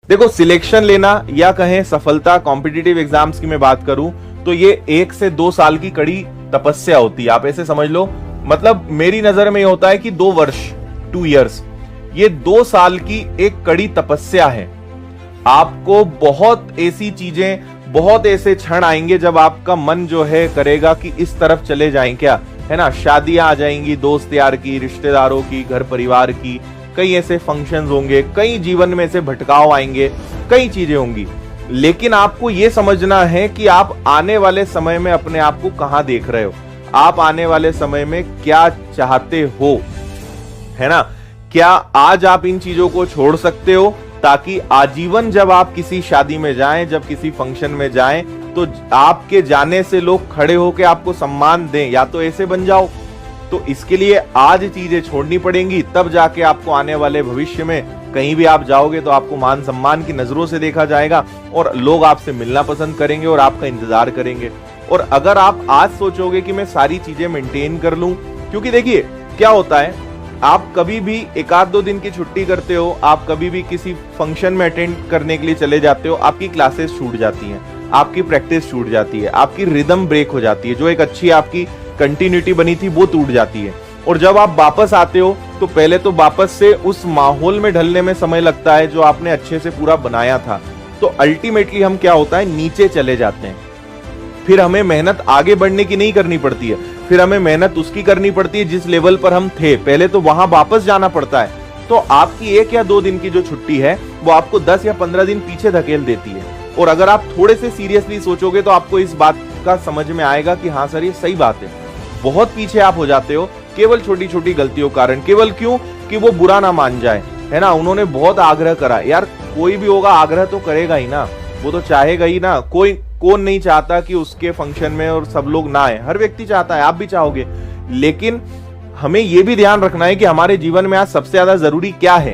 देखो, सिलेक्शन लेना या कहें सफलता, कॉम्पिटिटिव एग्जाम्स की मैं बात करूं तो ये 1 से 2 साल की कड़ी तपस्या होती है। आप ऐसे समझ लो, मतलब मेरी नजर में ये होता है कि 2 वर्ष, 2 इयर्स, ये 2 साल की एक कड़ी तपस्या है। आपको बहुत ऐसी चीजें, बहुत ऐसे क्षण आएंगे जब आपका मन जो है करेगा कि इस तरफ चले जाएं, क्या है ना, शादियां आ जाएंगी दोस्त यार की, रिश्तेदारों की, घर परिवार की, कई ऐसे फंक्शंस होंगे, कई जीवन में ऐसे भटकाव आएंगे, कई चीजें होंगी। लेकिन आपको यह समझना है कि आप आने वाले समय में अपने आप को कहां देख रहे हो, आप आने वाले समय में क्या चाहते हो, है ना। क्या आज आप इन चीजों को छोड़ सकते हो ताकि आजीवन जब आप किसी शादी में जाएं, जब किसी फंक्शन में जाएं, तो आपके जाने से लोग खड़े होकर आपको सम्मान दें, या तो ऐसे बन जाओ। तो इसके लिए आज चीजें छोड़नी पड़ेंगी, तब जाके आपको आने वाले भविष्य में कहीं भी आप जाओगे तो आपको मान सम्मान की नजरों से देखा जाएगा और लोग आपसे मिलना पसंद करेंगे और आपका इंतजार करेंगे। और अगर आप आज सोचोगे कि मैं सारी चीजें मेंटेन कर लूं, क्योंकि देखिए क्या होता है, आप कभी भी 1-2 दिन की छुट्टी करते हो, आप कभी भी किसी फंक्शन में अटेंड करने के लिए चले जाते हो, आपकी क्लासेस छूट जाती हैं, आपकी प्रैक्टिस छूट जाती है, आपकी रिदम ब्रेक हो जाती है, जो एक अच्छी आपकी कंटिन्यूटी बनी थी वो टूट जाती है। और जब आप वापस आते हो तो पहले तो वापस से उस माहौल में ढलने में समय लगता है जो आपने अच्छे से पूरा बनाया था। तो अल्टीमेटली हम क्या होता है, नीचे चले जाते हैं। फिर हमें मेहनत आगे बढ़ने की नहीं करनी पड़ती है, फिर हमें मेहनत उसकी करनी पड़ती है जिस लेवल पर हम थे पहले, तो वहां वापस जाना पड़ता है। तो आपकी 1 या 2 दिन की जो छुट्टी है वो आपको 10 या 15 दिन पीछे धकेल देती है। और अगर आप थोड़े से सीरियसली सोचोगे तो आपको इस बात का समझ में आएगा कि हाँ सर ये सही बात है। बहुत पीछे आप हो जाते हो केवल छोटी छोटी गलतियों कारण, केवल क्यों कि वो बुरा ना मान जाए, है ना। उन्होंने बहुत आग्रह करा, यार कोई भी होगा आग्रह तो करेगा ही ना, वो तो चाहेगा ही ना। कौन नहीं चाहता कि उसके फंक्शन में और सब लोग ना आए, हर व्यक्ति चाहता है, आप भी चाहोगे। लेकिन हमें यह भी ध्यान रखना है कि हमारे जीवन में आज सबसे ज्यादा जरूरी क्या है।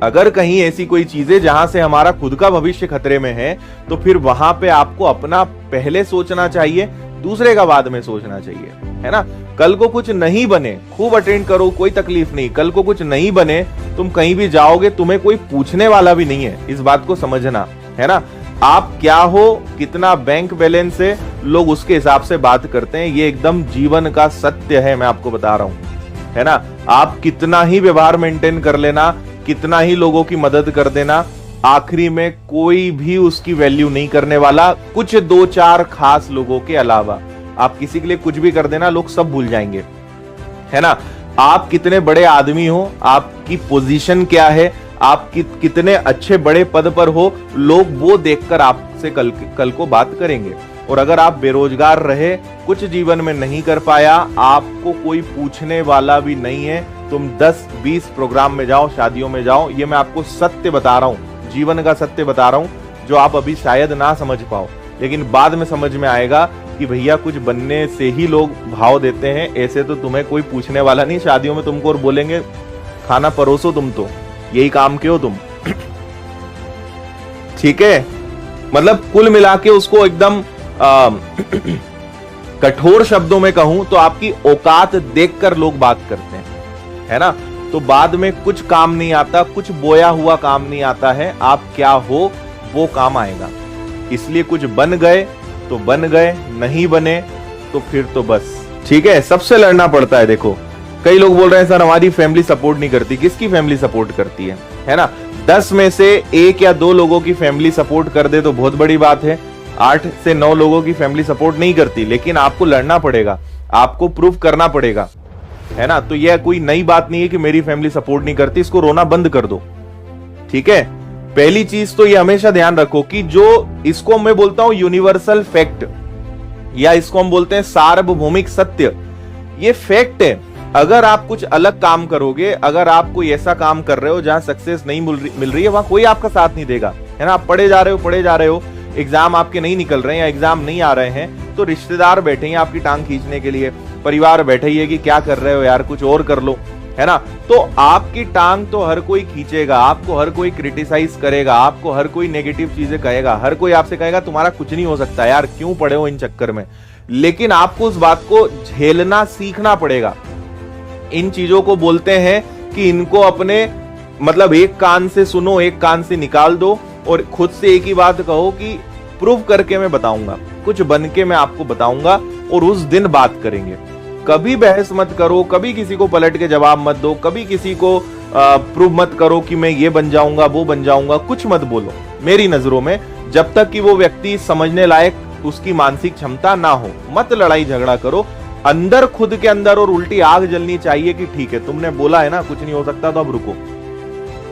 अगर कहीं ऐसी कोई चीजें जहां से हमारा खुद का भविष्य खतरे में है, तो फिर वहां पे आपको अपना पहले सोचना चाहिए, दूसरे का बाद में सोचना चाहिए, है ना। कल को कुछ नहीं बने, खूब अटेंड करो, कोई तकलीफ नहीं। कल को कुछ नहीं बने, तुम कहीं भी जाओगे, तुम्हें कोई पूछने वाला भी नहीं है, इस बात को समझना, है ना। आप क्या हो, कितना बैंक बैलेंस है, लोग उसके हिसाब से बात करते हैं। ये एकदम जीवन का सत्य है, मैं आपको बता रहा हूं, है ना। आप कितना ही व्यवहार मेंटेन कर लेना, कितना ही लोगों की मदद कर देना, आखिरी में कोई भी उसकी वैल्यू नहीं करने वाला, कुछ 2-4 खास लोगों के अलावा। आप किसी के लिए कुछ भी कर देना, लोग सब भूल जाएंगे, है ना। आप कितने बड़े आदमी हो, आपकी पोजीशन क्या है, आप कितने अच्छे बड़े पद पर हो, लोग वो देखकर आपसे कल को बात करेंगे। और अगर आप बेरोजगार रहे, कुछ जीवन में नहीं कर पाया, आपको कोई पूछने वाला भी नहीं है। तुम 10-20 प्रोग्राम में जाओ, शादियों में जाओ, ये मैं आपको सत्य बता रहा हूं, जीवन का सत्य बता रहा हूं, जो आप अभी शायद ना समझ पाओ, लेकिन बाद में समझ में आएगा कि भैया कुछ बनने से ही लोग भाव देते हैं, ऐसे तो तुम्हें कोई पूछने वाला नहीं। शादियों में तुमको और बोलेंगे खाना परोसो, तुम तो यही काम के हो तुम, ठीक है। मतलब कुल मिला के उसको एकदम कठोर शब्दों में कहूं तो आपकी औकात देखकर लोग बात करते हैं, है ना। तो बाद में कुछ काम नहीं आता, कुछ बोया हुआ काम नहीं आता है। आप क्या हो वो काम आएगा। इसलिए कुछ बन गए तो बन गए, नहीं बने तो फिर तो बस, ठीक है। सबसे लड़ना पड़ता है। देखो कई लोग बोल रहे हैं सर हमारी फैमिली सपोर्ट नहीं करती। किसकी फैमिली सपोर्ट करती है ना। 10 में से 1 या 2 लोगों की फैमिली सपोर्ट कर दे तो बहुत बड़ी बात है। 8 से 9 लोगों की फैमिली सपोर्ट नहीं करती, लेकिन आपको लड़ना पड़ेगा, आपको प्रूफ करना पड़ेगा, है ना। तो यह कोई नई बात नहीं है कि मेरी फैमिली सपोर्ट नहीं करती, इसको रोना बंद कर दो, ठीक है। पहली चीज तो ये हमेशा ध्यान रखो कि जो इसको मैं बोलता हूं यूनिवर्सल फैक्ट, या इसको हम बोलते हैं सार्वभौमिक सत्य, ये फैक्ट है। अगर आप कुछ अलग काम करोगे, अगर आप कोई ऐसा काम कर रहे हो जहां सक्सेस नहीं मिल रही है, वहां कोई आपका साथ नहीं देगा, है ना। आप पढ़े जा रहे हो, एग्जाम आपके नहीं निकल रहे हैं या एग्जाम नहीं आ रहे हैं, तो रिश्तेदार बैठे हैं आपकी टांग खींचने के लिए, परिवार बैठे ही है कि क्या कर रहे हो यार, कुछ और कर लो, है ना। तो आपकी टांग तो हर कोई खींचेगा, आपको हर कोई क्रिटिसाइज करेगा, आपको हर कोई नेगेटिव चीजें कहेगा, हर कोई आपसे कहेगा तुम्हारा कुछ नहीं हो सकता यार, क्यों पड़े हो इन चक्कर में। लेकिन आपको उस बात को झेलना सीखना पड़ेगा। इन चीजों को बोलते हैं कि इनको अपने मतलब एक कान से सुनो, एक कान से निकाल दो और खुद से एक ही बात कहो कि प्रूव करके मैं बताऊंगा, कुछ बन के मैं आपको बताऊंगा और उस दिन बात करेंगे। कभी बहस मत करो, कभी किसी को पलट के जवाब मत दो, कभी किसी को प्रूव मत करो कि मैं ये बन जाऊंगा वो बन जाऊंगा, कुछ मत बोलो मेरी नजरों में, जब तक कि वो व्यक्ति समझने लायक उसकी मानसिक क्षमता ना हो। मत लड़ाई झगड़ा करो, अंदर खुद के अंदर और उल्टी आग जलनी चाहिए कि ठीक है तुमने बोला है ना कुछ नहीं हो सकता, तो अब रुको,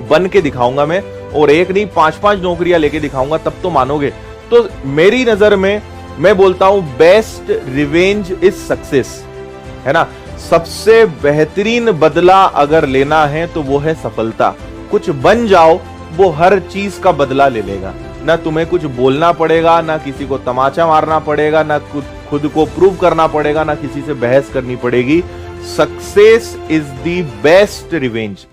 बन के दिखाऊंगा मैं, और एक नहीं 5-5 नौकरियां लेके दिखाऊंगा, तब तो मानोगे। तो मेरी नजर में मैं बोलता हूं बेस्ट रिवेंज इज सक्सेस, है ना। सबसे बेहतरीन बदला अगर लेना है तो वो है सफलता। कुछ बन जाओ, वो हर चीज का बदला ले लेगा। ना तुम्हें कुछ बोलना पड़ेगा, ना किसी को तमाचा मारना पड़ेगा, ना खुद को प्रूव करना पड़ेगा, ना किसी से बहस करनी पड़ेगी। Success is the best revenge.